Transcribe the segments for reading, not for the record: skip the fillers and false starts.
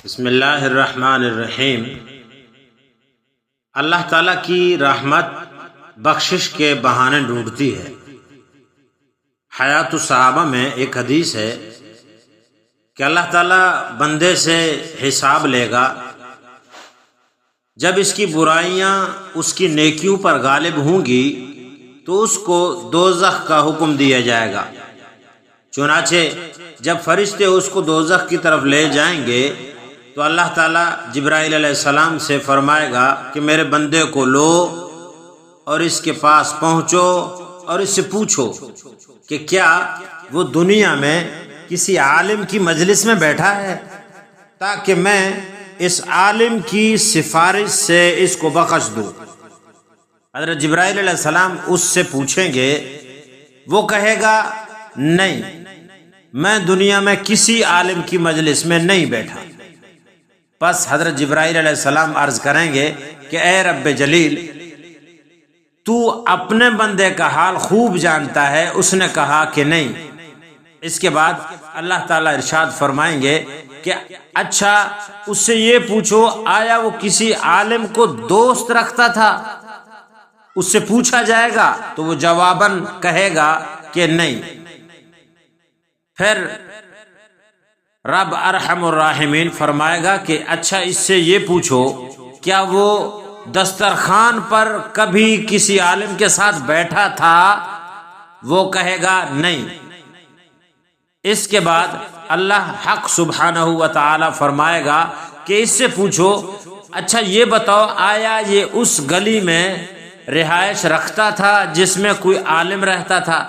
بسم اللہ الرحمن الرحیم۔ اللہ تعالیٰ کی رحمت بخشش کے بہانے ڈھونڈتی ہے۔ حیات الصحابہ میں ایک حدیث ہے کہ اللہ تعالیٰ بندے سے حساب لے گا، جب اس کی برائیاں اس کی نیکیوں پر غالب ہوں گی تو اس کو دوزخ کا حکم دیا جائے گا۔ چنانچہ جب فرشتے اس کو دوزخ کی طرف لے جائیں گے تو اللہ تعالیٰ جبرائیل علیہ السلام سے فرمائے گا کہ میرے بندے کو لو اور اس کے پاس پہنچو اور اس سے پوچھو کہ کیا وہ دنیا میں کسی عالم کی مجلس میں بیٹھا ہے تاکہ میں اس عالم کی سفارش سے اس کو بخش دوں۔ حضرت جبرائیل علیہ السلام اس سے پوچھیں گے، وہ کہے گا نہیں، میں دنیا میں کسی عالم کی مجلس میں نہیں بیٹھا۔ پس حضرت جبرائیل علیہ السلام عرض کریں گے کہ اے رب جلیل، تو اپنے بندے کا حال خوب جانتا ہے۔ اس نے کہا کہ نہیں۔ اس کے بعد اللہ تعالیٰ ارشاد فرمائیں گے کہ اچھا اس سے یہ پوچھو، آیا وہ کسی عالم کو دوست رکھتا تھا؟ اس سے پوچھا جائے گا تو وہ جواباً کہے گا کہ نہیں۔ پھر رب ارحم الراحمین فرمائے گا کہ اچھا اس سے یہ پوچھو، کیا وہ دسترخوان پر کبھی کسی عالم کے ساتھ بیٹھا تھا؟ وہ کہے گا نہیں۔ اس کے بعد اللہ حق سبحانہ و تعالی فرمائے گا کہ اس سے پوچھو، اچھا یہ بتاؤ، آیا یہ اس گلی میں رہائش رکھتا تھا جس میں کوئی عالم رہتا تھا؟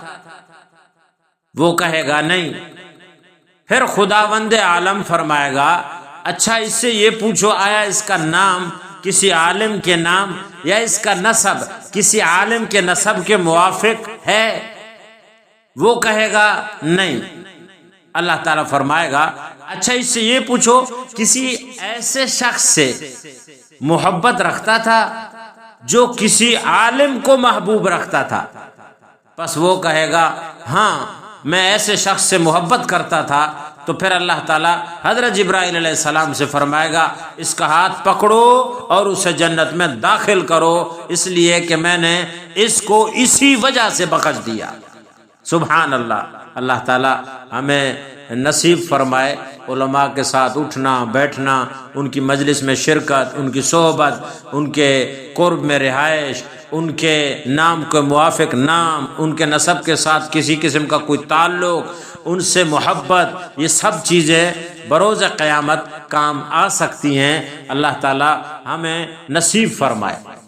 وہ کہے گا نہیں۔ پھر خداوند عالم فرمائے گا، اچھا اس سے یہ پوچھو، آیا اس کا نام کسی عالم کے نام یا اس کا نسب کسی عالم کے نسب کے موافق ہے؟ وہ کہے گا نہیں۔ اللہ تعالیٰ فرمائے گا، اچھا اس سے یہ پوچھو، کسی ایسے شخص سے محبت رکھتا تھا جو کسی عالم کو محبوب رکھتا تھا؟ پس وہ کہے گا ہاں، میں ایسے شخص سے محبت کرتا تھا۔ تو پھر اللہ تعالیٰ حضرت جبرائیل علیہ السلام سے فرمائے گا، اس کا ہاتھ پکڑو اور اسے جنت میں داخل کرو، اس لیے کہ میں نے اس کو اسی وجہ سے بخش دیا۔ سبحان اللہ۔ اللہ تعالیٰ ہمیں نصیب فرمائے علماء کے ساتھ اٹھنا بیٹھنا، ان کی مجلس میں شرکت، ان کی صحبت، ان کے قرب میں رہائش، ان کے نام کے موافق نام، ان کے نسب کے ساتھ کسی قسم کا کوئی تعلق، ان سے محبت، یہ سب چیزیں بروز قیامت کام آ سکتی ہیں۔ اللہ تعالی ہمیں نصیب فرمائے۔